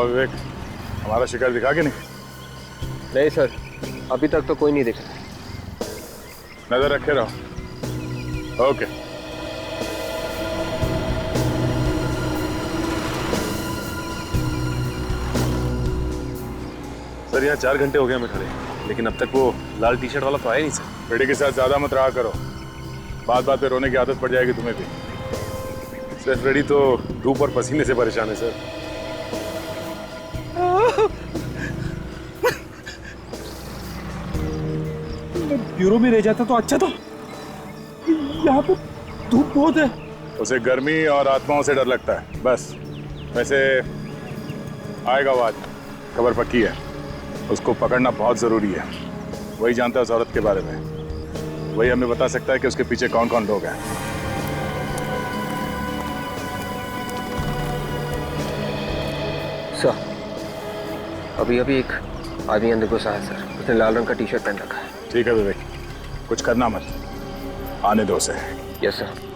विवेक, हमारा शिकार दिखा कि नहीं? नहीं सर, अभी तक तो कोई नहीं दिखा। नजर रखे रहो। ओके। सर यहाँ 4 घंटे हो गए हमें खड़े, लेकिन अब तक वो लाल टी शर्ट वाला तो आया नहीं सर। बेटे के साथ ज्यादा मत रहा करो, बात बात पे रोने की आदत पड़ जाएगी तुम्हें भी। सर फ्रेडी तो धूप और पसीने से परेशान है सर। ब्यूरो में रह जाता तो अच्छा था, यहाँ पे धूप बहुत है। उसे गर्मी और आत्माओं से डर लगता है बस। वैसे आएगा वो आज, खबर पक्की है। उसको पकड़ना बहुत जरूरी है। वही जानता है उस औरत के बारे में, वही हमें बता सकता है कि उसके पीछे कौन कौन लोग हैं। सर, अभी एक आदमी अंदर घुसा है सर। उसने लाल रंग का टी शर्ट पहन रखा है। ठीक है विवेक, कुछ करना मत, आने दो उसे। Yes sir.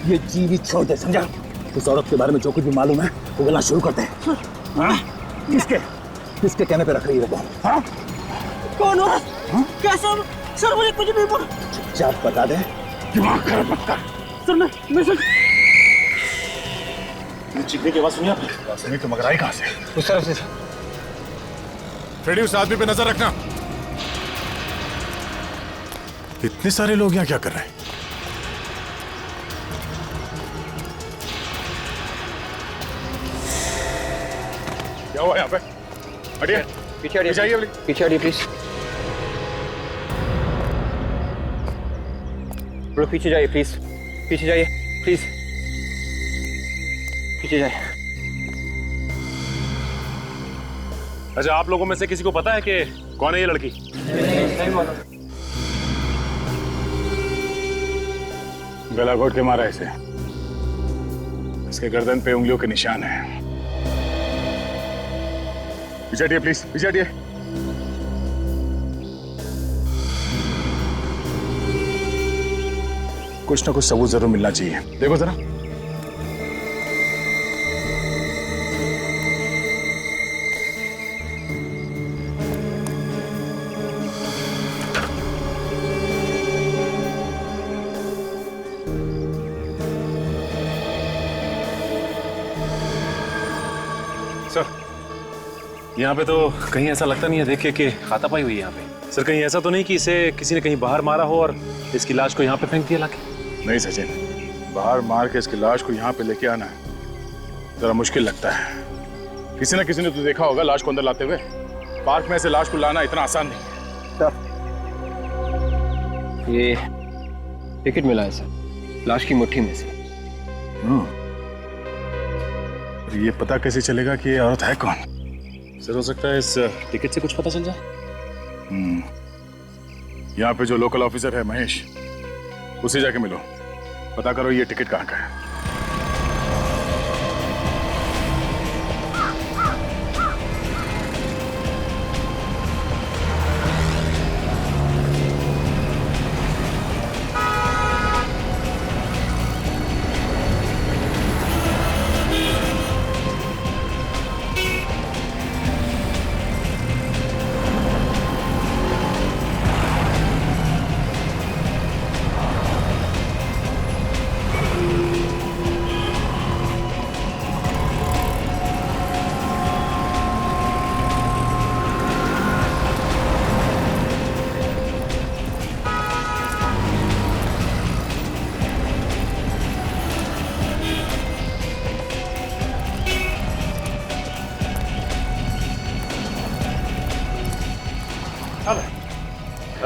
ये जीवित छोड़ दे, समझा? उस औरत के बारे में जो कुछ भी मालूम है वो गलना शुरू करते हैं। हाँ? किसके कहने पे रख रही है वो? हाँ? कौन औरत? क्या सर मुझे कुछ नहीं बोला। चुपचाप बता दे, दिमाग खराब मत कर। सर मैं सर चिकने की आवाज सुनिए आपने? सुनी तो मगर आई कहाँ से? उस तरफ से। फ्रेडी, उस आदमी पे नजर रखना। इतने सारे लोग यहाँ क्या कर रहे हैं? क्या हुआ यहाँ पे? हटिए, पीछे हटिए, पीछे हटिए प्लीज। लोग पीछे जाइए प्लीज, पीछे जाइए प्लीज, पीछे जाइए। अच्छा, आप लोगों में से किसी को पता है कि कौन है ये लड़की? गला घोट के मारा इसे। इसके गर्दन पे उंगलियों के निशान हैं। पीछे हटिए प्लीज, पीछे हटिए। कुछ ना कुछ सबूत जरूर मिलना चाहिए, देखो जरा। सर, यहाँ पे तो कहीं ऐसा लगता नहीं है देख के कि हाथापाई हुई है यहाँ पे। सर, कहीं ऐसा तो नहीं कि इसे किसी ने कहीं बाहर मारा हो और इसकी लाश को यहाँ पे फेंक दिया लाके? नहीं सचिन, बाहर मार के इसकी लाश को यहाँ पे लेके आना जरा मुश्किल लगता है। किसी ना किसी ने तो देखा होगा लाश को अंदर लाते हुए। पार्क में ऐसे लाश को लाना इतना आसान नहीं है। सर, ये टिकट मिला है सर, लाश की मुट्ठी में से। ये पता कैसे चलेगा कि ये औरत है कौन? सर, हो सकता है इस टिकट से कुछ पता चल जाए। यहाँ पे जो लोकल ऑफिसर है महेश, उसे जाके मिलो, पता करो ये टिकट कहाँ का है।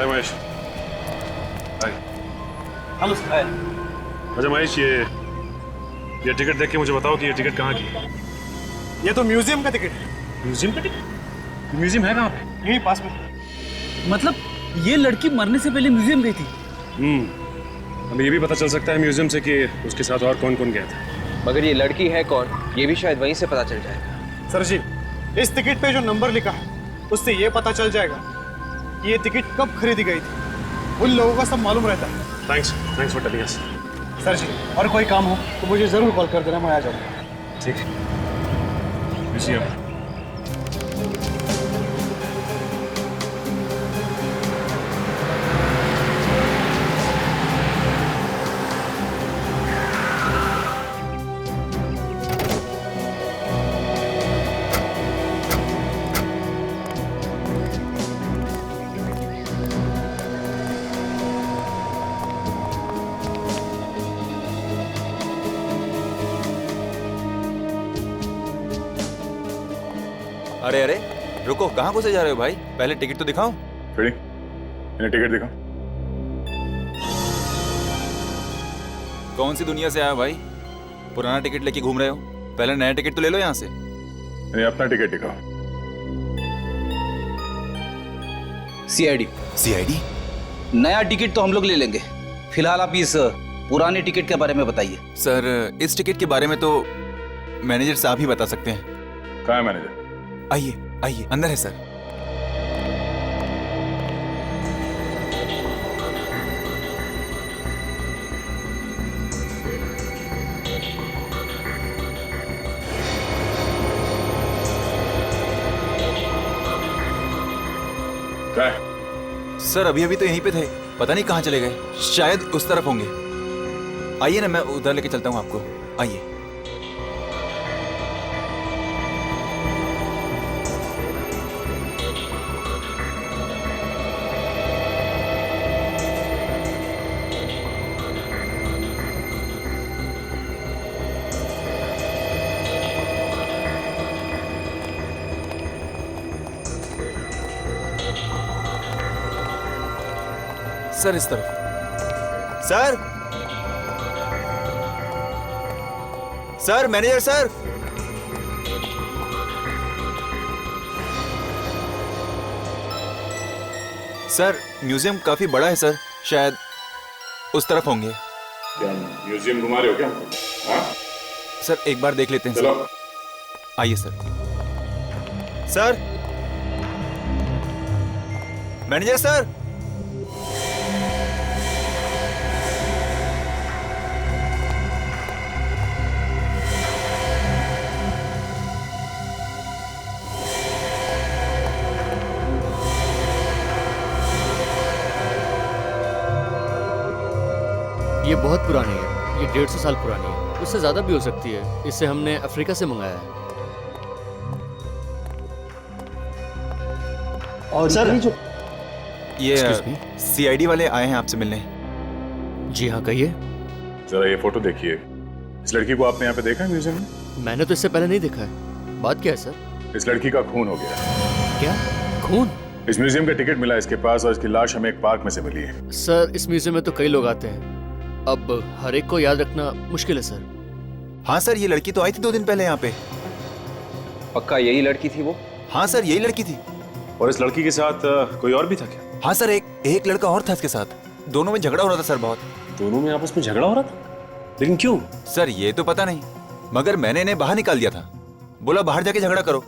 Hi Mahesh. Hi. Hello sir. अच्छा महेश, ये टिकट देख के मुझे बताओ कि ये टिकट कहाँ की है? ये तो म्यूजियम का टिकट है। म्यूजियम का टिकट? म्यूजियम है कहाँ पे? यहीं पास में। मतलब ये लड़की मरने से पहले म्यूजियम गई थी? हमें ये भी पता चल सकता है म्यूजियम से कि उसके साथ और कौन कौन गया था। मगर ये लड़की है कौन, ये भी शायद वहीं से पता चल जाएगा। सर जी, इस टिकट पे जो नंबर लिखा है उससे ये पता चल जाएगा कि ये टिकट कब खरीदी गई थी। उन लोगों का सब मालूम रहता है। Thanks for telling us. Sir ji, और कोई काम हो तो मुझे जरूर कॉल कर देना, मैं आ जाऊंगा। ठीक है। म्यूजियम। अरे अरे रुको, कहाँ घुसे जा रहे हो भाई? पहले टिकट तो दिखाओ। फिर इन्हें टिकट दिखाओ। कौन सी दुनिया से आए हो भाई? पुराना टिकट लेके घूम रहे हो? पहले नया टिकट तो ले लो यहाँ से। इन्हें अपना टिकट दिखाओ। सीआईडी। सीआईडी? नया टिकट तो हम लोग ले लेंगे, फिलहाल आप इस पुराने टिकट के बारे में बताइए। सर इस टिकट के बारे में तो मैनेजर साहब ही बता सकते हैं। कहाँ है मैनेजर? आइए आइए, अंदर है सर। क्या है? सर अभी अभी तो यहीं पे थे, पता नहीं कहाँ चले गए, शायद उस तरफ होंगे। आइए ना, मैं उधर लेके चलता हूँ आपको। आइए। सर इस तरफ। Sir sir manager sir. Sir museum काफी बड़ा है सर, शायद उस तरफ होंगे। क्या म्यूजियम घुमा रहे हो क्या? हाँ? सर एक बार देख लेते हैं चलो। सर। आइए सर। Sir manager sir. ये बहुत पुरानी है, ये 150 साल पुरानी है, उससे ज़्यादा भी हो सकती है। इसे हमने अफ्रीका से मंगाया है। और सर ये Excuse me? सीआईडी वाले आए हैं आपसे मिलने। जी हाँ, कहिए। जरा ये फोटो देखिए। इस लड़की को आपने यहाँ पे देखा है म्यूजियम में? मैंने तो इससे पहले नहीं देखा है। बात क्या है सर? इस लड़की का खून हो गया। क्या खून? इस म्यूजियम का टिकट मिला इसके पास और इसकी लाश हमें एक पार्क में से मिली है। सर इस म्यूजियम में तो कई लोग आते हैं, अब हर एक को याद रखना मुश्किल है सर। हाँ सर, ये लड़की तो आई थी 2 दिन पहले यहाँ पे। पक्का यही लड़की थी वो? हाँ सर, यही लड़की थी। और इस लड़की के साथ कोई और भी था क्या? हाँ सर, एक लड़का और था इसके साथ। दोनों में झगड़ा हो रहा था सर, बहुत। दोनों में आपस में झगड़ा हो रहा था? लेकिन क्यों? सर ये तो पता नहीं, मगर मैंने इन्हें बाहर निकाल दिया था। बोला बाहर जाके झगड़ा करो,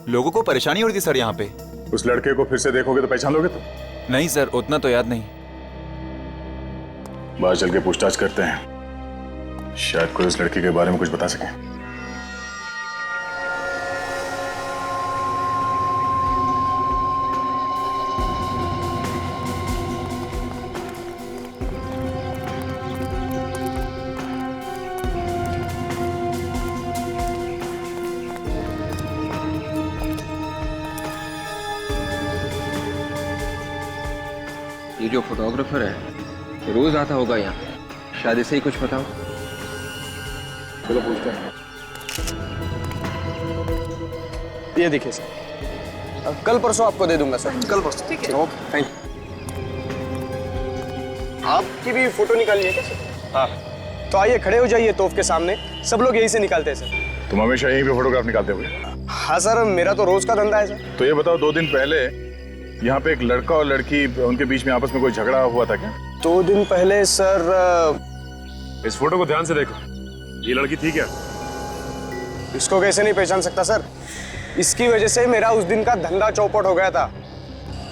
लोगों को परेशानी हो रही थी सर यहाँ पे। उस लड़के को फिर से देखोगे तो पहचान लोगे तुम? नहीं सर, उतना तो याद नहीं। बाहर चल के पूछताछ करते हैं, शायद कोई उस लड़की के बारे में कुछ बता सके। ये जो फोटोग्राफर है रोज आता होगा यहाँ, शायद इसे ही कुछ पता हो। चलो पूछते हैं। ये देखिए सर, कल परसों आपको दे दूंगा सर। कल परसों? ठीक है। Okay, thank you. आपकी भी फोटो निकालनी है क्या सर? हाँ। तो आइए खड़े हो जाइए तोफ के सामने, सब लोग यहीं से निकालते हैं सर। तुम हमेशा यहीं पे फोटोग्राफ निकालते हुए? हाँ सर, मेरा तो रोज का धंधा है सर। तो ये बताओ, 2 दिन पहले यहाँ पे एक लड़का और लड़की, उनके बीच में आपस में कोई झगड़ा हुआ था क्या? 2 दिन पहले सर। इस फोटो को ध्यान से देखो, ये लड़की थी क्या? इसको कैसे नहीं पहचान सकता सर? इसकी वजह से मेरा उस दिन का धंधा चौपट हो गया था।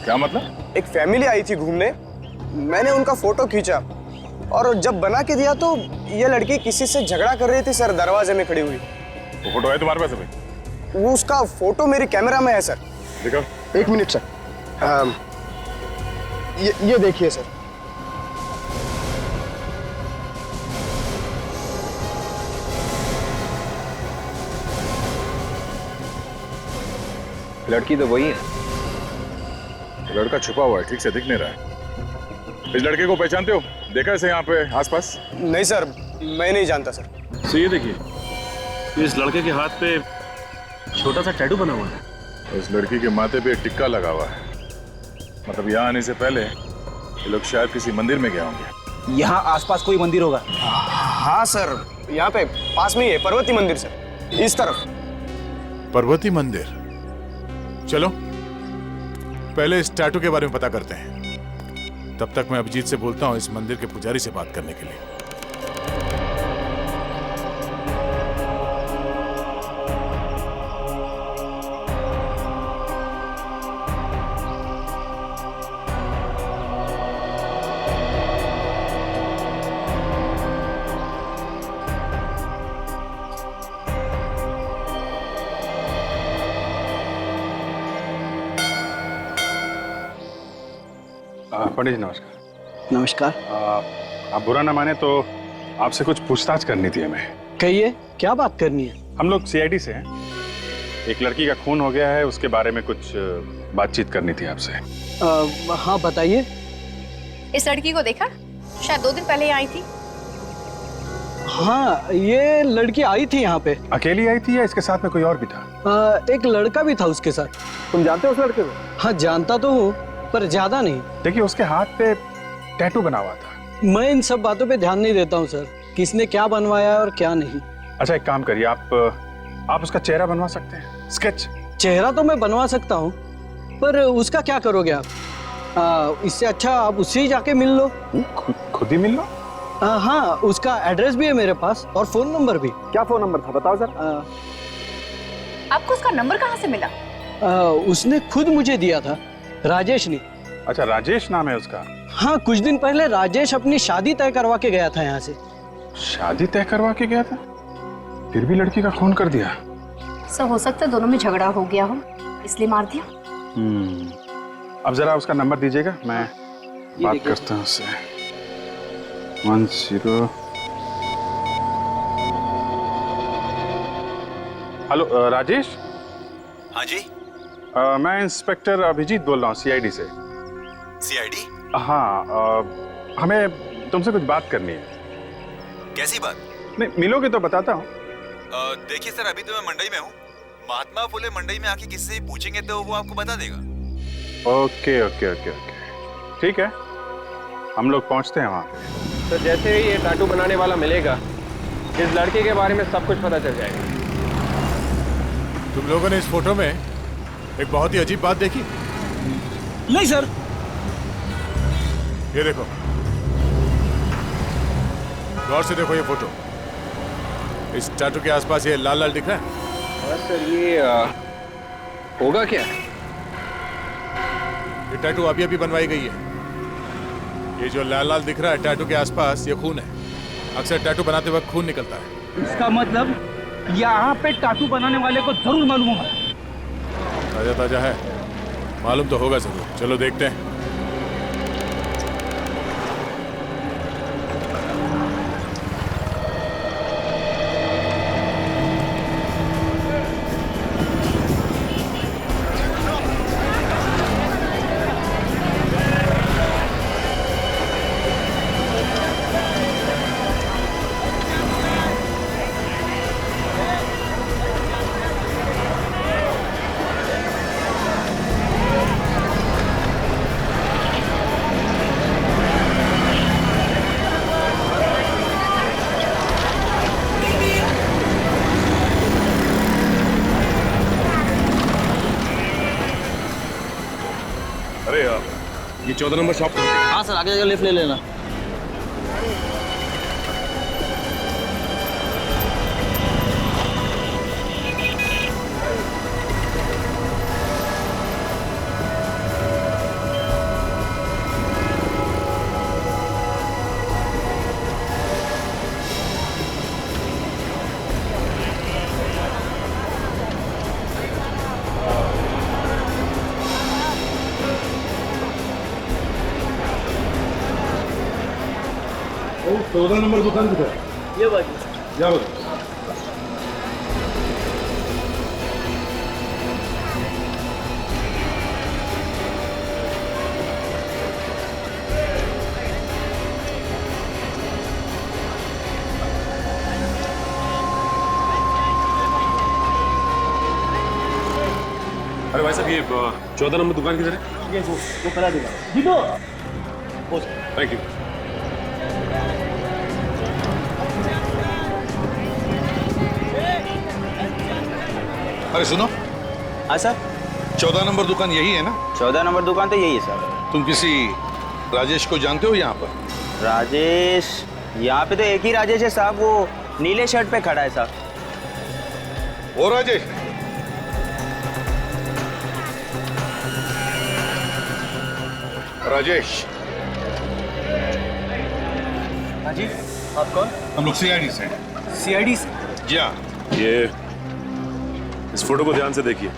क्या मतलब? एक फैमिली आई थी घूमने, मैंने उनका फोटो खींचा और जब बना के दिया तो ये लड़की किसी से झगड़ा कर रही थी सर, दरवाजे में खड़ी हुई। वो फोटो है तुम्हारे पास अभी? वो उसका फोटो मेरी कैमरा में है सर। देखो। 1 मिनट सर। ये देखिए सर। लड़की तो वही है। लड़का छुपा हुआ है, ठीक से दिख नहीं रहा है। इस लड़के को पहचानते हो? देखा इसे यहाँ पे आसपास? नहीं सर, मैं नहीं जानता सर। तो ये देखिए, इस लड़के के हाथ पे छोटा सा टैटू बना हुआ है। उस लड़की के माथे पे एक टिक्का लगा हुआ है। मतलब यहाँ आने से पहले ये लोग शायद किसी मंदिर में गए होंगे। यहाँ आसपास कोई मंदिर होगा? हाँ सर, यहाँ पे पास में ही है पर्वती मंदिर सर, इस तरफ। पर्वती मंदिर? चलो पहले इस टैटू के बारे में पता करते हैं। तब तक मैं अभिजीत से बोलता हूँ इस मंदिर के पुजारी से बात करने के लिए। पंडित जी नमस्कार। नमस्कार। आप बुरा ना माने तो आपसे कुछ पूछताछ करनी थी हमें। कहिए, क्या बात करनी है? हम लोग सीआईडी से हैं। एक लड़की का खून हो गया है, उसके बारे में कुछ बातचीत करनी थी आपसे। हाँ बताइए। इस लड़की को देखा? शायद 2 दिन पहले आई थी। हाँ, ये लड़की आई थी यहाँ पे। अकेली आई थी या इसके साथ में कोई और भी था? एक लड़का भी था उसके साथ। तुम जानते हो उस लड़के को? हाँ जानता तो हूँ, पर ज्यादा नहीं। देखिए उसके हाथ पे टैटू बना हुआ था। मैं इन सब बातों पे ध्यान नहीं देता हूँ सर, किसने क्या बनवाया और क्या नहीं। अच्छा एक काम करिए, आप उसका चेहरा बनवा सकते हैं, स्केच। चेहरा तो मैं बनवा सकता हूँ, पर उसका क्या करोगे आप? इससे अच्छा आप उससे ही जाके मिल लो। खुद ही मिल लो? हाँ, उसका एड्रेस भी है मेरे पास और फोन नंबर भी। क्या फोन नंबर था बताओ सर। आपको उसका नंबर कहाँ से मिला? उसने खुद मुझे दिया था, राजेश ने। अच्छा राजेश नाम है उसका? हाँ, कुछ दिन पहले राजेश अपनी शादी तय करवा के गया था यहाँ से। शादी तय करवा के गया था, फिर भी लड़की का खून कर दिया? सर हो सकता है दोनों में झगड़ा हो गया हो, इसलिए मार दिया। अब जरा उसका नंबर दीजिएगा, मैं बात करता हूँ उससे। 10। हेलो राजेश। हाँ जी। मैं इंस्पेक्टर अभिजीत बोल रहा हूँ सीआईडी से। सीआईडी? हाँ, हमें तुमसे कुछ बात करनी है। कैसी बात? नहीं मिलोगे तो बताता हूँ। देखिए सर, अभी तो मैं मंडई में हूँ। महात्मा फुले मंडई में आके किसी से पूछेंगे तो वो आपको बता देगा। ओके ओके ओके ओके, ठीक है, हम लोग पहुँचते हैं वहाँ पे। तो जैसे ही ये टैटू बनाने वाला मिलेगा, इस लड़के के बारे में सब कुछ पता चल जाएगा। तुम लोगों ने इस फोटो में एक बहुत ही अजीब बात देखी? नहीं सर। ये देखो, गौर से देखो ये फोटो। इस टैटू के आसपास ये लाल लाल दिख रहा है? सर ये होगा क्या? ये टैटू अभी अभी बनवाई गई है। ये जो लाल लाल दिख रहा है टैटू के आसपास, ये खून है। अक्सर टैटू बनाते वक्त खून निकलता है। इसका मतलब यहाँ पे टैटू बनाने वाले को जरूर मालूम होगा। ताजा ताजा है, मालूम तो होगा जरूर। चलो देखते हैं। 14 नंबर शॉप। हाँ सर, आगे जाकर लिफ्ट ले लेना। ओ 14 नंबर दुकान किधर है? ये बात जाओ। अरे भाई साहब, ये 14 नंबर दुकान किधर है? ये वो करा देगा। जीतो। Thank you. अरे सुनो, हाँ सर। 14 नंबर दुकान यही है ना? 14 नंबर दुकान तो यही है सर। तुम किसी राजेश को जानते हो यहाँ पर? राजेश? यहाँ पे तो एक ही राजेश है साहब, वो नीले शर्ट पे खड़ा है साहब। वो राजेश? राजेश। हाँ जी, आप कौन? हम लोग सीआईडी से। सीआईडी से? जी हाँ। ये इस फोटो को ध्यान से देखिए।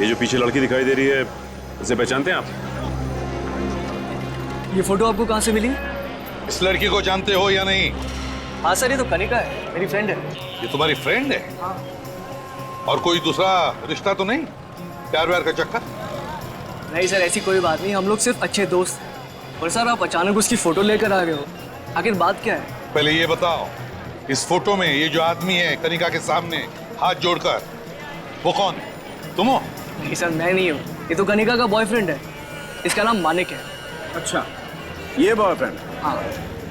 ये जो पीछे लड़की दिखाई दे रही है, इसे पहचानते हैं आप? ये फोटो आपको कहाँ से मिली? इस लड़की को जानते हो या नहीं? हाँ सर, ये तो कनिका है, मेरी फ्रेंड है। ये तुम्हारी फ्रेंड है? हाँ। और कोई दूसरा रिश्ता तो नहीं? प्यार व्यार का चक्कर? नहीं सर, ऐसी कोई बात नहीं, हम लोग सिर्फ अच्छे दोस्त हैं। और सर, आप अचानक उसकी फोटो लेकर आ गए हो, आखिर बात क्या है? पहले ये बताओ, इस फोटो में ये जो आदमी है कनिका के सामने हाथ जोड़कर, वो कौन है? तुम हो? नहीं सर, मैं नहीं हूँ, ये तो कनिका का बॉयफ्रेंड है। इसका नाम मानिक है। अच्छा, ये बॉयफ्रेंड? हाँ।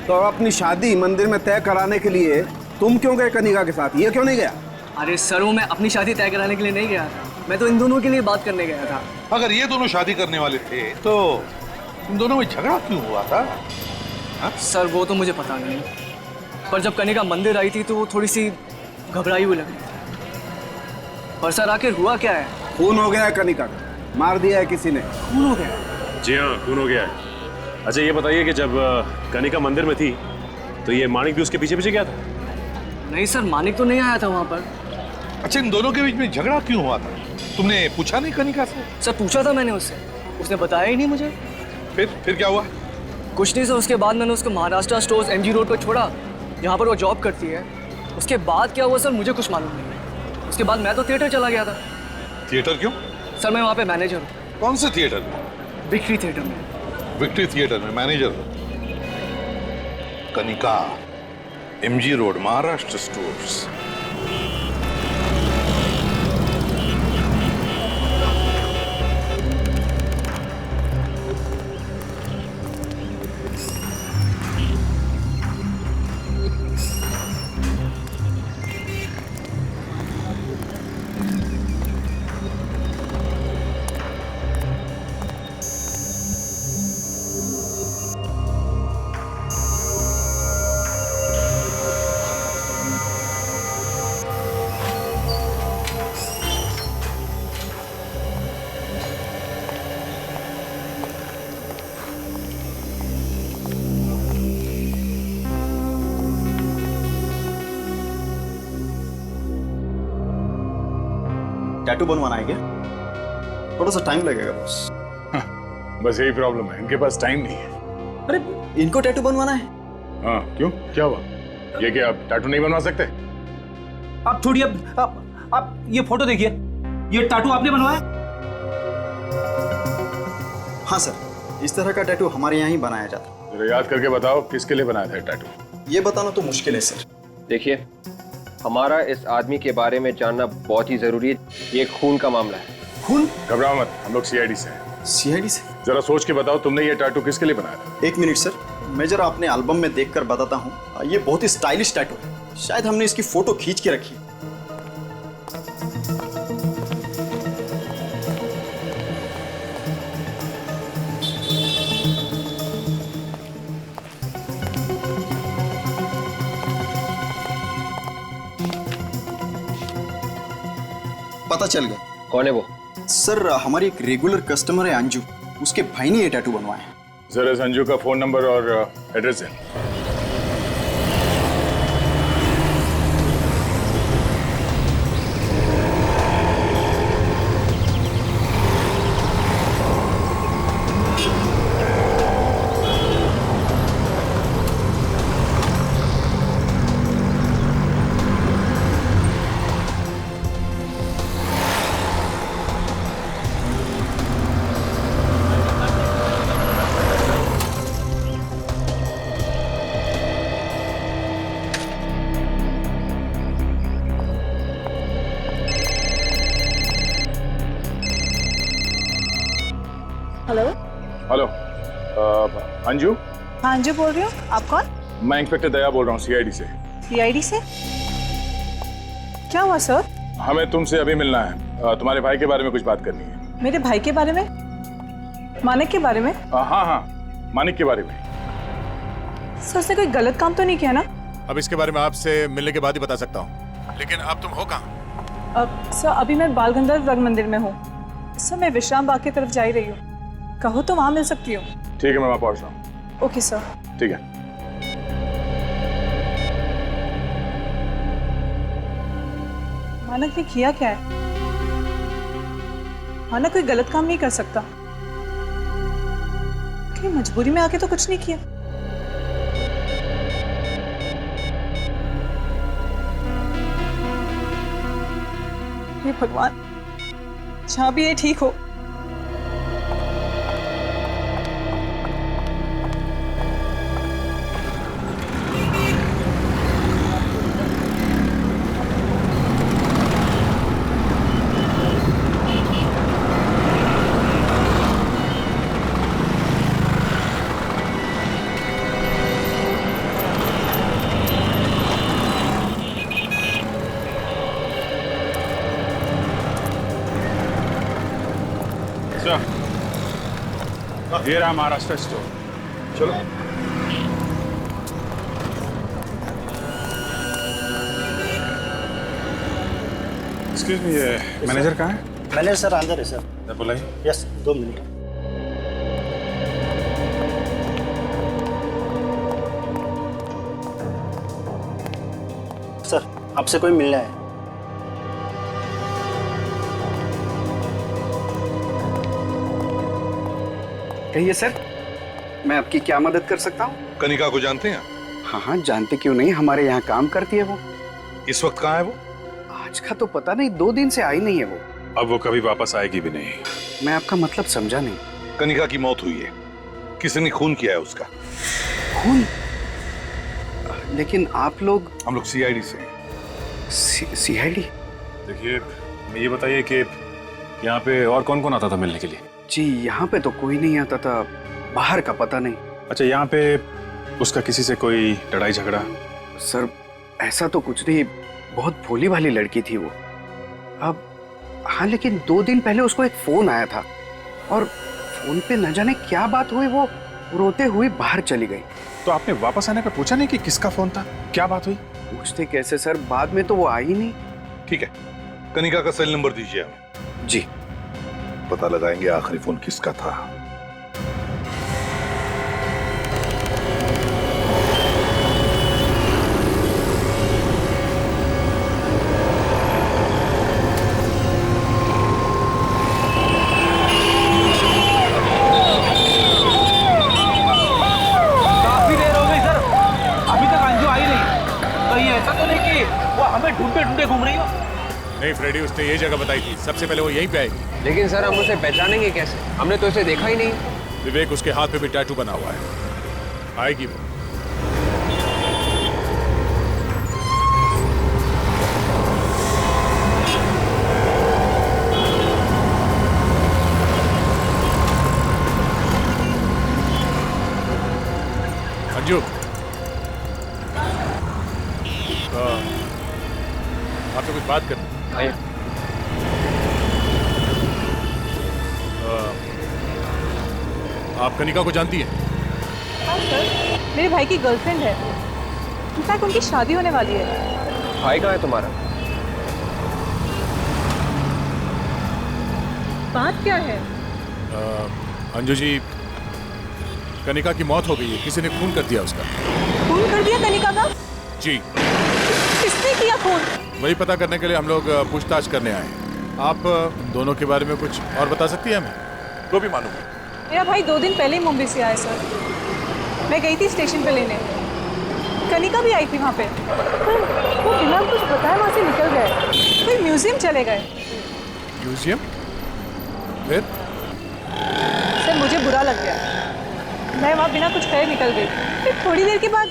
तो अपनी शादी मंदिर में तय कराने के लिए तुम क्यों गए कनिका के साथ, ये क्यों नहीं गया? अरे सर, वो मैं अपनी शादी तय कराने के लिए नहीं गया था, मैं तो इन दोनों के लिए बात करने गया था। अगर ये दोनों शादी करने वाले थे तो इन दोनों में झगड़ा क्यों हुआ था? हा? सर, वो तो मुझे पता नहीं, पर जब कनिका मंदिर आई थी तो वो थोड़ी सी घबराई हुई लगी। पर सर, आखिर हुआ क्या है? खून हो गया है कनिका का, मार दिया है किसी ने। खून हो गया? जी हाँ, खून हो गया है। अच्छा, ये बताइए कि जब कनिका मंदिर में थी तो ये मानिक भी उसके पीछे पीछे गया था? नहीं सर, मानिक तो नहीं आया था वहाँ पर। अच्छा, इन दोनों के बीच में झगड़ा क्यों हुआ था? तुमने पूछा नहीं कनिका से? सर, पूछा था मैंने उससे, उसने बताया ही नहीं मुझे। फिर क्या हुआ? कुछ नहीं सर, उसके बाद मैंने उसको महाराष्ट्र स्टोर्स एमजी रोड पर छोड़ा, जहाँ पर वो जॉब करती है। उसके बाद क्या हुआ सर, मुझे कुछ मालूम नहीं। उसके बाद मैं तो थिएटर चला गया था। थिएटर क्यों? सर, मैं वहाँ पे मैनेजर हूँ। कौन से थिएटर में? विक्ट्री थिएटर में। विक्ट्री थिएटर में मैनेजर हो? Kanika, MG road, Maharashtra stores. Tattoo बनवाना है क्या? थोड़ा सा टाइम लगेगा बस। बस यही प्रॉब्लम है, इनके पास टाइम नहीं है। अरे, इनको टैटू बनवाना है? हाँ, क्यों, क्या हुआ? ये क्या आप टैटू नहीं बनवा सकते? आप थोड़ी आप ये फोटो देखिए, ये टैटू आपने बनवाया? हाँ सर, इस तरह का टैटू हमारे यहाँ ही बनाया जाता है। जरा याद करके बताओ किसके लिए बनाया था टैटू? ये बताना तो मुश्किल है सर। देखिए, हमारा इस आदमी के बारे में जानना बहुत ही जरूरी है। ये खून का मामला है। खून? घबराओ मत, हम लोग सीआईडी से हैं। सीआईडी से? जरा सोच के बताओ, तुमने ये टैटू किसके लिए बनाया था? एक मिनट सर, मैं जरा अपने एल्बम में देखकर बताता हूँ। ये बहुत ही स्टाइलिश टैटू है, शायद हमने इसकी फोटो खींच के रखी है। पता चल गया। कौन है वो? सर हमारी एक रेगुलर कस्टमर है अंजू, उसके भाई ने ये टैटू बनवाया है। जरा संजू का फोन नंबर और एड्रेस है। हेलो। हेलो अंजू। हाँ अंजू बोल रही हूँ, आप कौन? मैं इंस्पेक्टर दया बोल रहा हूँ सीआईडी से। सीआईडी से? क्या हुआ सर? हमें तुमसे अभी मिलना है, तुम्हारे भाई के बारे में कुछ बात करनी है। मेरे भाई के बारे में? मानिक के बारे में? हाँ हाँ, मानिक के बारे में। सर उसने कोई गलत काम तो नहीं किया ना? अब इसके बारे में आपसे मिलने के बाद ही बता सकता हूँ, लेकिन अब तुम हो कहाँ? सर अभी मैं बाल गंधर्व रंग मंदिर में हूँ। सर मैं विश्राम बाग की तरफ जा ही रही हूँ, कहो तो वहाँ मिल सकती हूँ। ठीक है, मैं वहाँ पहुँच रहा हूँ। Okay sir. ठीक है। मानक ने किया क्या है? मानक कोई गलत काम नहीं कर सकता। कहीं मजबूरी में आके तो कुछ नहीं किया। हे भगवान, जहाँ भी ये ठीक हो। ये रहा महाराष्ट्र स्टोर। चलो। एक्सक्यूज मी, ये मैनेजर कहाँ है? मैनेजर सर अंदर है सर। बुलाइए। Yes, 2 minute. सर आपसे कोई मिलना है। कहिए सर, मैं आपकी क्या मदद कर सकता हूँ? कनिका को जानते हैं? हाँ हाँ जानते क्यों नहीं, हमारे यहाँ काम करती है वो। इस वक्त कहाँ है वो? आज का तो पता नहीं, 2 दिन से आई नहीं है वो। अब वो कभी वापस आएगी भी नहीं। मैं आपका मतलब समझा नहीं। कनिका की मौत हुई है, किसी ने खून किया है उसका। खून? लेकिन आप लोग? हम लोग सीआईडी से। सीआईडी? देखिए ये बताइए कि यहाँ पे और कौन कौन आता था मिलने के लिए? जी यहाँ पे तो कोई नहीं आता था, बाहर का पता नहीं। अच्छा, यहाँ पे उसका किसी से कोई लड़ाई झगड़ा? सर ऐसा तो कुछ नहीं, बहुत भोली भाली लड़की थी वो। अब हाँ, लेकिन 2 दिन पहले उसको एक फोन आया था और फोन पे न जाने क्या बात हुई, वो रोते हुए बाहर चली गई। तो आपने वापस आने पे पूछा नहीं कि किसका फोन था, क्या बात हुई? पूछते कैसे सर, बाद में तो वो आई ही नहीं। ठीक है, कनिका का सेल नंबर दीजिए हमें। जी। पता लगाएंगे आखिरी फोन किसका था। काफी देर हो गई सर, अभी तक अंजू आई नहीं। कहीं ऐसा तो नहीं कि वो हमें ढूंढते ढूंढते घूम रही हो? नहीं फ्रेडी, उसने ये जगह बताई थी, सबसे पहले वो यहीं पे आएगी। लेकिन सर हम उसे पहचानेंगे कैसे? हमने तो इसे देखा ही नहीं। विवेक, उसके हाथ पे भी टैटू बना हुआ है, आएगी वो। अंजू, आपसे कुछ बात करनी। आइए। आप कनिका को जानती हैं? हाँ सर, मेरे भाई की गर्लफ्रेंड है। इनफैक्ट उनकी शादी होने वाली है। भाई कहाँ है तुम्हारा? बात क्या है? अंजू जी, कनिका की मौत हो गई है, किसी ने खून कर दिया उसका। खून कर दिया कनिका का? जी। किसने किया खून? वही पता करने के लिए हम लोग पूछताछ करने आए हैं। आप दोनों के बारे में कुछ और बता सकती हैं हमें? तो भी मालूम है। मेरा भाई 2 दिन पहले ही मुंबई से आया सर। मैं गई थी स्टेशन पे लेने, कनिका भी आई थी वहाँ पे, वो बिना कुछ बताए वहाँ से निकल गए, कोई म्यूजियम चले गए। म्यूजियम? फिर? सर मुझे बुरा लग गया, मैं वहाँ बिना कुछ कहे निकल गई। फिर थोड़ी देर के बाद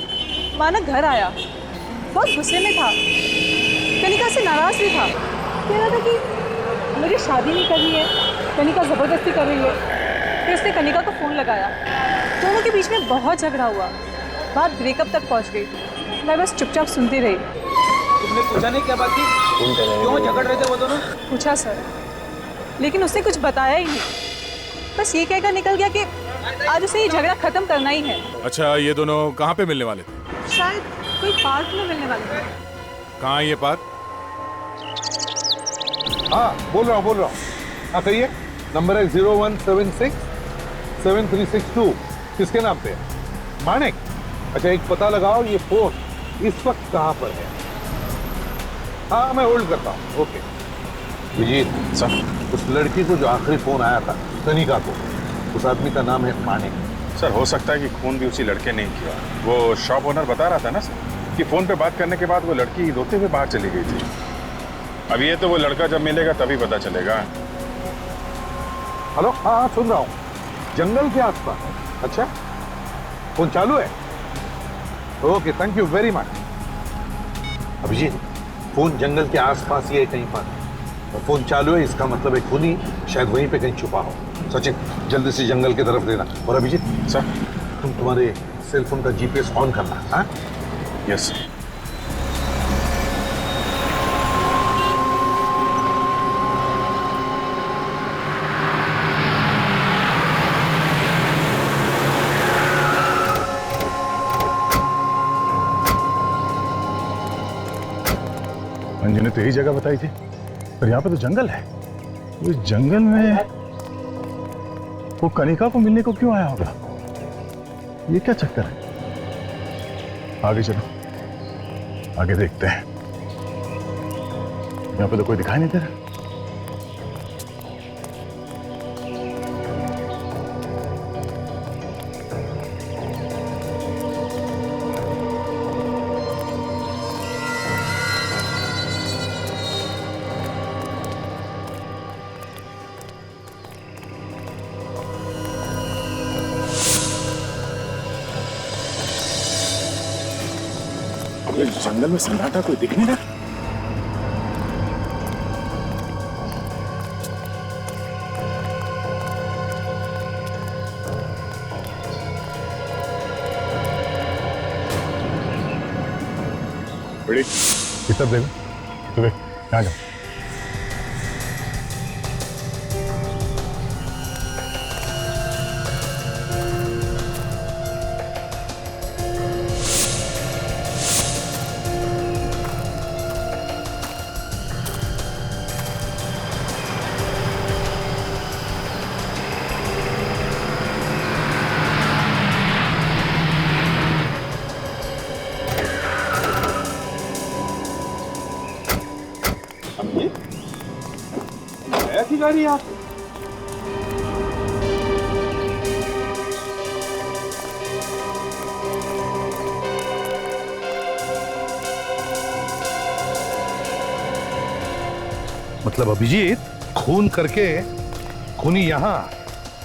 माना घर आया, बहुत गुस्से में था, कनिका से नाराज भी था, कह रहा था कि मुझे शादी नहीं करनी है, कनिका ज़बरदस्ती कर रही है। फिर उसने कनिका को फ़ोन लगाया, दोनों के बीच में बहुत झगड़ा हुआ, बात ब्रेकअप तक पहुंच गई। मैं बस चुपचाप सुनती रही। तुमने पूछा नहीं क्या बात थी? क्यों झगड़ रहे थे वो दोनों? पूछा सर, लेकिन उसने कुछ बताया ही नहीं, बस ये कहकर निकल गया कि आज उसे ये झगड़ा खत्म करना ही है। अच्छा, ये दोनों कहाँ पे मिलने वाले थे? शायद कोई पार्क में मिलने वाले थे। कहाँ है ये पार्क? हाँ, बोल रहा हूँ। हाँ सही है, नंबर है 0176 7362। किसके नाम पे है? मानिक। अच्छा, एक पता लगाओ, ये फोन इस वक्त कहाँ पर है? हाँ, मैं होल्ड करता हूँ। ओके विजीत सर, उस लड़की को जो आखिरी फोन आया था कनिका को, उस आदमी का नाम है मानिक। सर हो सकता है कि खून भी उसी लड़के ने ही किया। वो शॉप ओनर बता रहा था ना सर कि फोन पे बात करने के बाद वो लड़की रोते हुए बाहर चली गई थी। अब ये तो वो लड़का जब मिलेगा तभी पता चलेगा। हेलो, हाँ सुन रहा हूँ, जंगल के आसपास। अच्छा, फोन चालू है? Okay, thank you very much. Abhijit, phone जंगल के आसपास ही है कहीं पर, और फोन चालू है, इसका मतलब एक खूनी शायद वहीं पे कहीं छुपा हो। सचिन, जल्दी से जंगल की तरफ देना। और अभिजीत सर, तुम्हारे सेल फोन का जीपीएस ऑन करना। हाँ यस सर। अंजू ने तो यही जगह बताई थी, पर यहाँ पे तो जंगल है। उस जंगल में वो कनिका को मिलने को क्यों आया होगा? ये क्या चक्कर है? आगे चलो, आगे देखते हैं। यहाँ पे तो कोई दिखाई नहीं दे रहा। जंगल में सन्नाटा, कोई दिख नहीं रहा। बड़ी कितना देखो, तो देख यहाँ जाओ। ऐसी गाड़ी आप? मतलब अभिजीत, खून करके खूनी यहाँ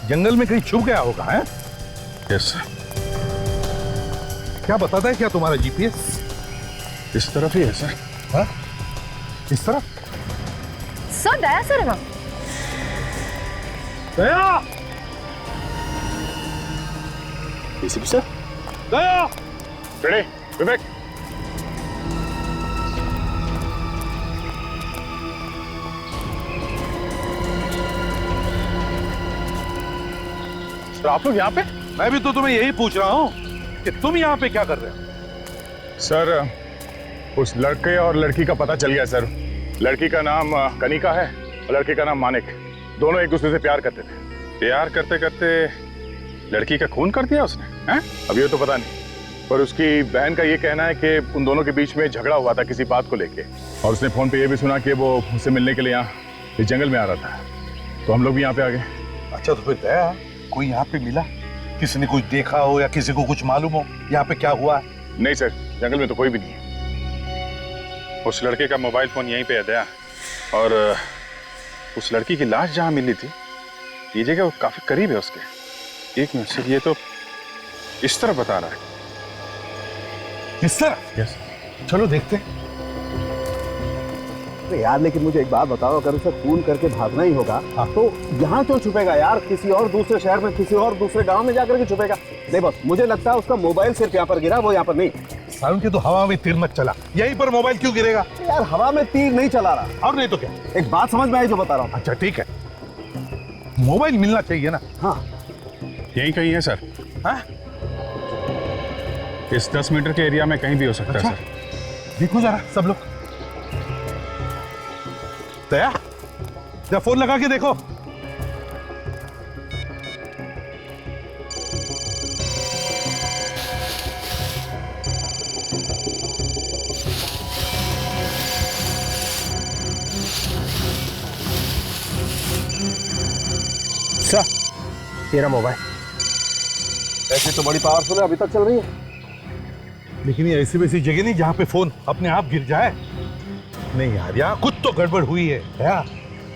जंगल में कहीं छुप गया होगा, है? यस। क्या बताता है क्या तुम्हारा जीपीएस? इस तरफ ही है सर। हाँ? इस तरफ? सर दया सर है ना? Daya! ACP sir? Daya! Ready, Vivek. Sir आप लोग यहाँ पे? मैं भी तो तुम्हें यही पूछ रहा हूँ कि तुम यहाँ पे क्या कर रहे हो? सर उस लड़के और लड़की का पता चल गया सर। लड़की का नाम कनिका है और लड़के का नाम मानिक। दोनों एक दूसरे से प्यार करते थे। प्यार करते करते लड़की का खून कर दिया उसने, हैं? अब ये तो पता नहीं, पर उसकी बहन का ये कहना है कि उन दोनों के बीच में झगड़ा हुआ था किसी बात को लेके, और उसने फोन पे ये भी सुना कि वो उससे मिलने के लिए यहाँ इस जंगल में आ रहा था, तो हम लोग भी यहाँ पे आ गए। अच्छा, तो फिर दया कोई यहाँ पे मिला? किसी ने कुछ देखा हो या किसी को कुछ मालूम हो यहाँ पे क्या हुआ? नहीं सर, जंगल में तो कोई भी नहीं है। उस लड़के का मोबाइल फोन यहीं पे है दया, और उस लड़की की लाश जहाँ मिली थी ये जगह काफी करीब है उसके। एक मिनट सर, ये तो इस तरफ बता रहा है। इस तरफ? यस। चलो देखते। अरे यार, लेकिन मुझे एक बात बताओ, अगर उसे खून करके भागना ही होगा तो यहाँ क्यों छुपेगा यार? किसी और दूसरे शहर में, किसी और दूसरे गांव में जाकर के छुपेगा। नहीं बस, मुझे लगता है उसका मोबाइल सिर्फ यहाँ पर गिरा, वो यहाँ पर नहीं। साउंड के तो हवा में तीर मत चला, यहीं पर मोबाइल क्यों गिरेगा? यार हवा में तीर नहीं चला रहा। और नहीं तो क्या? एक बात समझ में आई जो बता रहा हूँ। अच्छा ठीक है, मोबाइल मिलना चाहिए ना? हाँ यहीं कहीं है सर। हाँ? इस 10 मीटर के एरिया में कहीं भी हो सकता है सर। देखो जरा सब लोग। दया, जरा फोन लगा के देखो। अच्छा, तेरा मोबाइल ऐसे तो बड़ी पावरफुल है, अभी तक चल रही है। लेकिन ये ऐसी वैसी जगह नहीं जहाँ पे फोन अपने आप गिर जाए। नहीं यार, यहाँ कुछ तो गड़बड़ हुई है। यार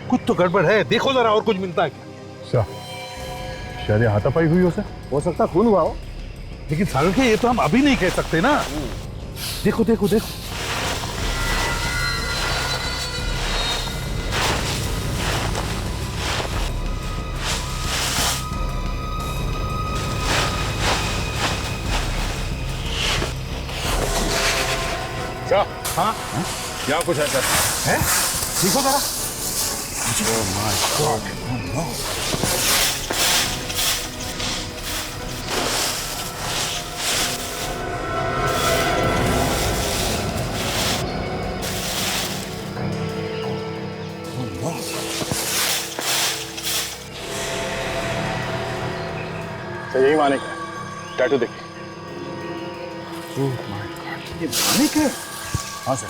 कुछ तो गड़बड़ है, देखो जरा और कुछ मिलता है क्या? शायद हाथापाई हुई हो सकता खून हुआ हो। लेकिन सारुण के ये तो हम अभी नहीं कह सकते ना। देखो देखो देखो। हाँ, यहाँ कुछ है सर। है? देखो जरा। Oh my God. Oh no. यही मानिक है, टैटू देखिए। ओह माय गॉड, ये मानिक है? हाँ सर।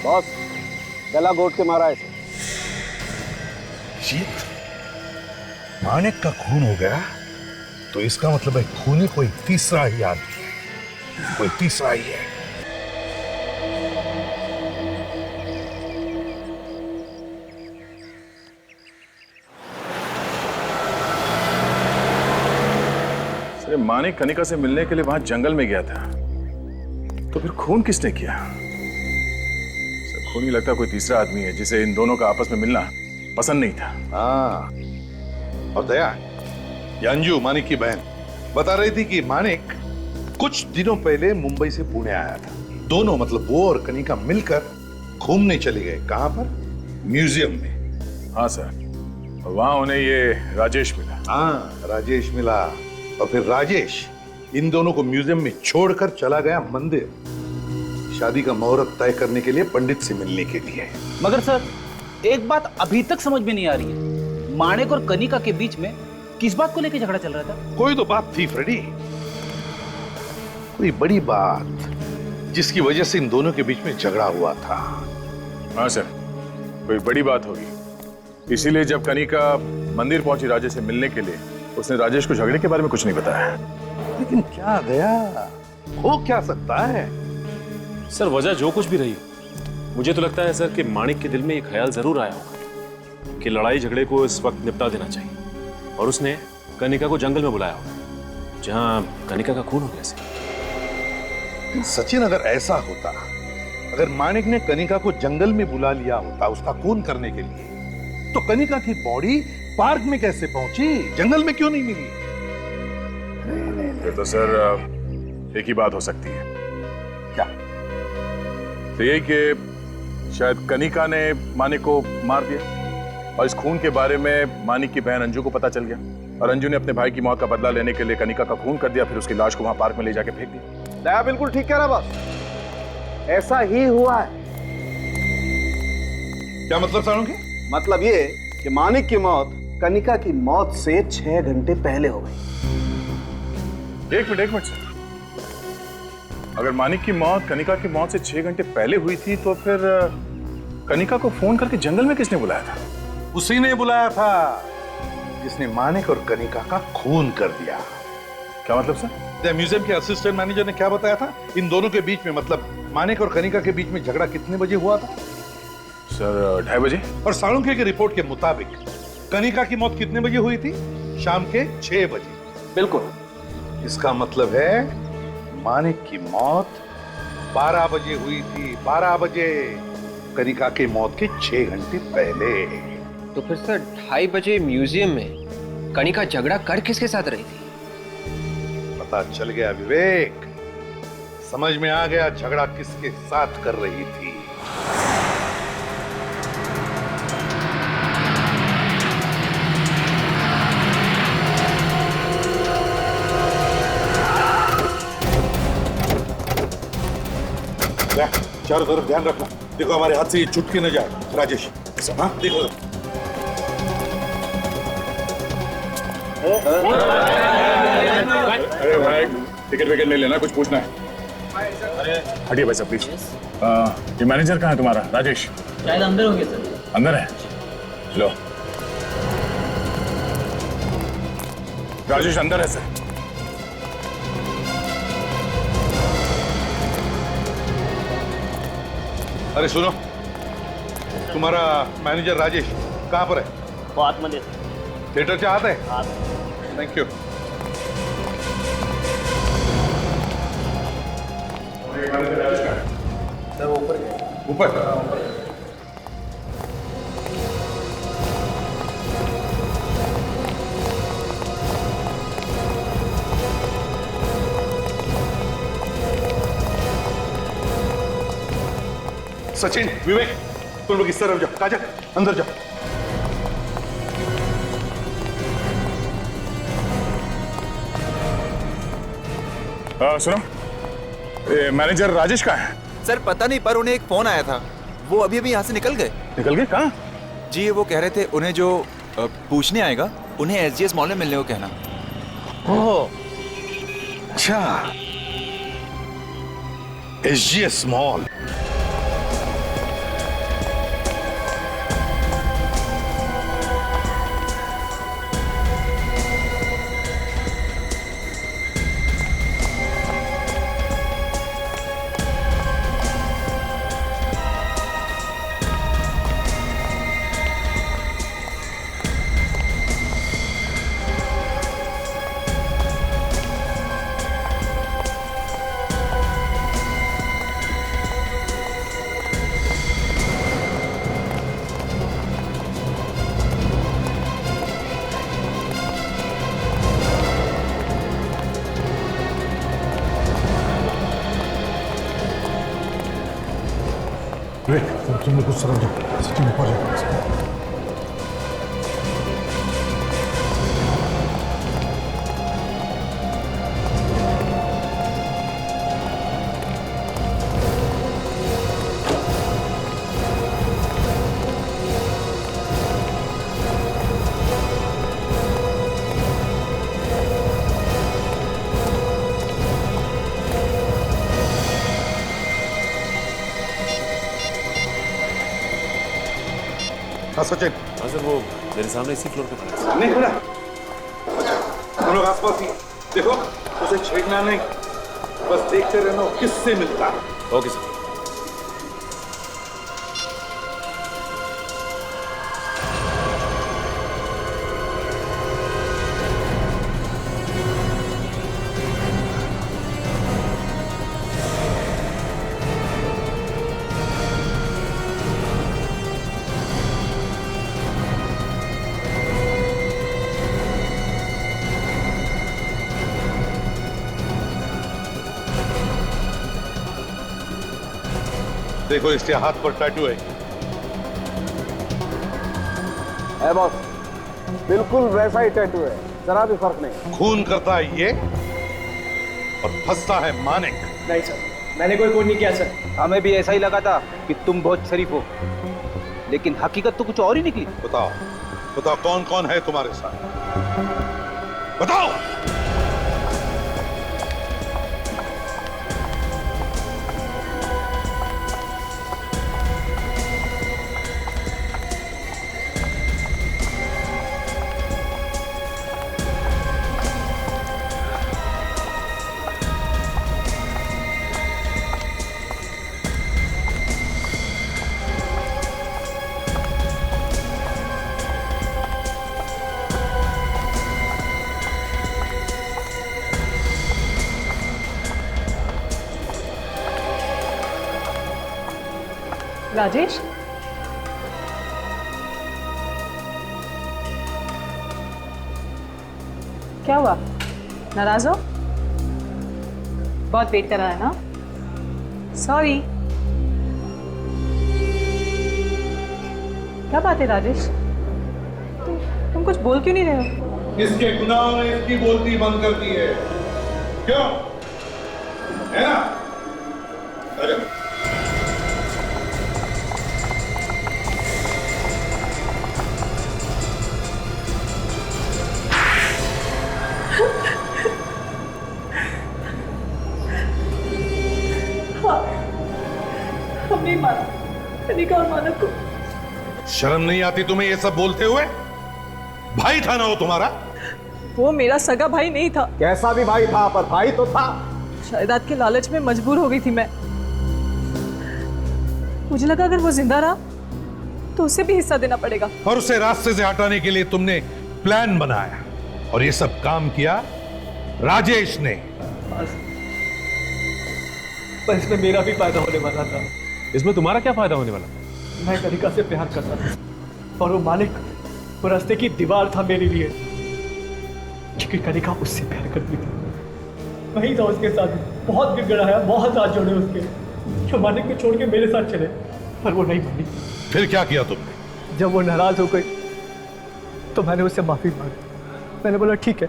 बॉस, गला घोट के मारा है। मानिक का खून हो गया तो इसका मतलब है खूनी कोई तीसरा ही आदमी है, कोई तीसरा ही है। सर, मानिक कनिका से मिलने के लिए वहां जंगल में गया था, तो फिर खून किसने किया? सर, खून ही लगता कोई तीसरा आदमी है जिसे इन दोनों का आपस में मिलना पसंद नहीं था। हाँ, और दया, ये अंजू मानिक की बहन बता रही थी कि मानिक कुछ दिनों पहले मुंबई से पुणे आया था। दोनों मतलब वो और कनिका मिलकर घूमने चले गए। कहां पर? म्यूजियम में। हाँ सर, और वहां उन्हें ये राजेश मिला। हाँ, राजेश मिला, और फिर राजेश इन दोनों को म्यूजियम में छोड़कर चला गया मंदिर, शादी का मुहूर्त तय करने के लिए, पंडित से मिलने के लिए। मगर सर, एक बात अभी तक समझ में नहीं आ रही है, माणिक और कनिका के बीच में किस बात को लेकर झगड़ा चल रहा था? कोई तो बात थी फ्रेडी, कोई बड़ी बात, जिसकी वजह से इन दोनों के बीच में झगड़ा हुआ था। हाँ सर, कोई बड़ी बात होगी, इसीलिए जब कनिका मंदिर पहुंची राजेश से मिलने के लिए, उसने राजेश को झगड़े के बारे में कुछ नहीं बताया। लेकिन क्या दया, हो क्या सकता है? सर, वजह जो कुछ भी रही हो, मुझे तो लगता है सर कि माणिक के दिल में एक ख्याल जरूर आया होगा कि लड़ाई झगड़े को इस वक्त निपटा देना चाहिए, और उसने कनिका को जंगल में बुलाया होगा जहां कनिका का खून हो गया। सचिन, अगर ऐसा होता, अगर माणिक ने कनिका को जंगल में बुला लिया होता उसका खून करने के लिए, तो कनिका की बॉडी पार्क में कैसे पहुंची, जंगल में क्यों नहीं मिली? फिर तो सर एक ही बात हो सकती है। क्या? तो ये कि शायद कनिका ने मानिक को मार दिया, और इस खून के बारे में मानिक की बहन अंजू को पता चल गया, और अंजू ने अपने भाई की मौत का बदला लेने के लिए कनिका का खून कर दिया, फिर उसकी लाश को वहां पार्क में ले जाके फेंक दिया। दया बिल्कुल ठीक कह रहा बॉस, ऐसा ही हुआ है। क्या मतलब सालुंखे? मतलब ये कि मानिक की मौत कनिका की मौत से 6 घंटे पहले हो गई। एक मिनट सर, अगर मानिक की मौत कनिका की मौत से 6 घंटे पहले हुई थी तो फिर कनिका को फोन करके जंगल में किसने बुलाया था? उसी ने बुलाया था जिसने मानिक और कनिका का खून कर दिया। क्या मतलब सर? म्यूजियम के असिस्टेंट मैनेजर ने क्या बताया था इन दोनों के बीच में, मतलब मानिक और कनिका के बीच में झगड़ा कितने बजे हुआ था? सर 2:30 बजे। और सालुंखे की रिपोर्ट के मुताबिक कनिका की मौत कितने बजे हुई थी? शाम के 6 बजे। बिल्कुल। इसका मतलब है मानिक की मौत 12 बजे हुई थी। 12 बजे, कनिका की मौत के 6 घंटे पहले। तो फिर सर 2:30 बजे म्यूजियम में कनिका झगड़ा कर किसके साथ रही थी? पता चल गया विवेक, समझ में आ गया झगड़ा किसके साथ कर रही थी। चारों तरफ ध्यान रखना, देखो हमारे हाथ से ये छूट के न जाए। राजेश, हाँ देखो। अरे भाई, टिकट विकेट नहीं लेना, कुछ पूछना है? हटिए भाई साहब प्लीज। ये मैनेजर कहाँ है तुम्हारा? राजेश शायद अंदर होंगे सर। अंदर है? लो, राजेश अंदर है सर। अरे सुनो, तुम्हारा मैनेजर राजेश कहाँ पर है? वो आत्मदे थिएटर चाहते हैं? Thank you. सर वो ऊपर गए। ऊपर? सचिन, विवेक, तुम लोग इस तरफ जाओ। काजल, अंदर जाओ। सुनो, मैनेजर राजेश कहाँ है? सर पता नहीं, पर उन्हें एक फोन आया था, वो अभी अभी यहाँ से निकल गए। निकल गए? कहाँ? जी वो कह रहे थे उन्हें जो पूछने आएगा उन्हें SGS मॉल में मिलने को कहना। ओह, अच्छा, SGS मॉल। तुम लोग कुछ तरफ जाओ, सचिन ऊपर जाओ। हाँ सचिन। हाँ सर, वो मेरे सामने इसी फ्लोर पे खड़ा है। नहीं खड़ा, हम लोग आसपास ही देखो, उसे छेड़ना नहीं, बस देखते रहना किससे मिलता है। Okay sir. देखो इसके हाथ पर टैटू है। बॉस, बिल्कुल वैसा ही टैटू है। जरा भी फर्क नहीं। खून करता है ये और फंसता है मानिक। नहीं सर, मैंने कोई खून नहीं किया सर। हमें भी ऐसा ही लगा था कि तुम बहुत शरीफ हो, लेकिन हकीकत तो कुछ और ही निकली। बताओ बताओ कौन कौन है तुम्हारे साथ, बताओ। राजेश, क्या हुआ? नाराज हो? बहुत वेट करा है ना? सॉरी। क्या बात है राजेश? तुम कुछ बोल क्यों नहीं रहे हो? इसके गुनाह ने इसकी बोलती बंद कर दी है, क्यों? है ना? अरे हम नहीं माना कनिका और मानव को। शर्म नहीं आती तुम्हें ये सब बोलते हुए? भाई था ना वो तुम्हारा? वो मेरा सगा भाई नहीं था। कैसा भी भाई था, पर भाई तो था। शायद के लालच में मजबूर हो गई थी मैं। मुझे लगा अगर वो जिंदा रहा तो उसे भी हिस्सा देना पड़ेगा। और उसे रास्ते से हटाने के लिए तुमने प्लान बनाया और ये सब काम किया राजेश ने। पर इसमें मेरा भी फायदा होने वाला था। इसमें तुम्हारा क्या फायदा होने वाला? मैं कनिका से प्यार करता था और वो मालिक वो रास्ते की दीवार था मेरे लिए, क्योंकि कनिका उससे प्यार करती थी। वही था उसके साथ, बहुत गिड़गिड़ाया, बहुत हाथ जोड़े उसके, जो मालिक को छोड़ के मेरे साथ चले, पर वो नहीं मानी। फिर क्या किया तुमने? जब वो नाराज हो गई तो मैंने उससे माफी मांगी। मैंने बोला ठीक है,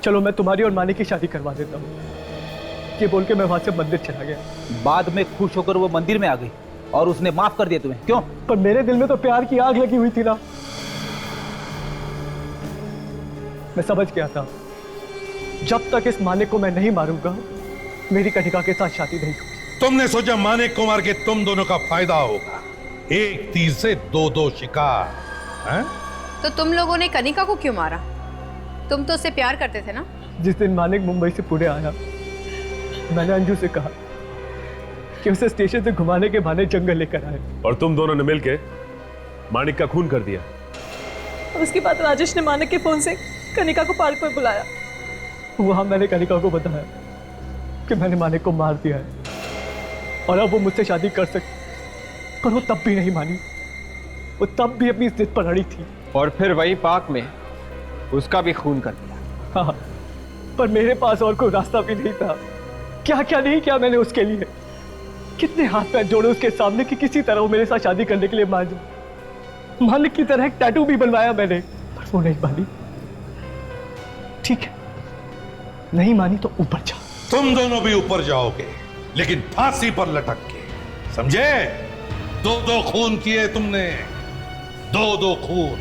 चलो मैं तुम्हारी और मानी की शादी करवा देता हूँ। ये बोल के मैं वहां से मंदिर चला गया। बाद में खुश होकर वो मंदिर में आ गई और उसने माफ कर दिया तुम्हें, क्यों? पर मेरे दिल में तो प्यार की आग लगी हुई थी ना। मैं समझ गया था जब तक इस मानिक को मैं नहीं मारूंगा मेरी कनिका के साथ शादी नहीं होगी। तुमने सोचा मानिक को मार के तुम दोनों का फायदा होगा, एक तीर से दो शिकार, हैं? तो तुम लोगों ने कनिका को क्यों मारा? तुम तो उससे प्यार करते थे ना? जिस दिन मानिक मुंबई से पुणे आया, मैंने अंजू से कहा कि उसे स्टेशन से घुमाने के बहाने जंगल लेकर आए, और तुम दोनों ने मिलके मानिक का खून कर दिया। उसके बाद राजेश ने मानिक के फोन से कनिका को पार्क पर बुलाया। वहां मैंने कनिका को बताया कि मैंने मानिक को मार दिया है और अब वो मुझसे शादी कर सकती, पर वो तब भी नहीं मानी। वो तब भी अपनी जिद पर अड़ी थी। और फिर वही पार्क में उसका भी खून कर दिया। हाँ, पर मेरे पास और कोई रास्ता भी नहीं था। क्या क्या नहीं किया मैंने उसके लिए, कितने हाथ पैर जोड़े उसके सामने कि किसी तरह वो मेरे साथ शादी करने के लिए मान जाए। मालिक की तरह एक टैटू भी बनवाया मैंने, पर वो नहीं मानी। ठीक है, नहीं मानी तो ऊपर जा। तुम दोनों भी ऊपर जाओगे, लेकिन फांसी पर लटक के, समझे? दो खून किए तुमने, दो खून।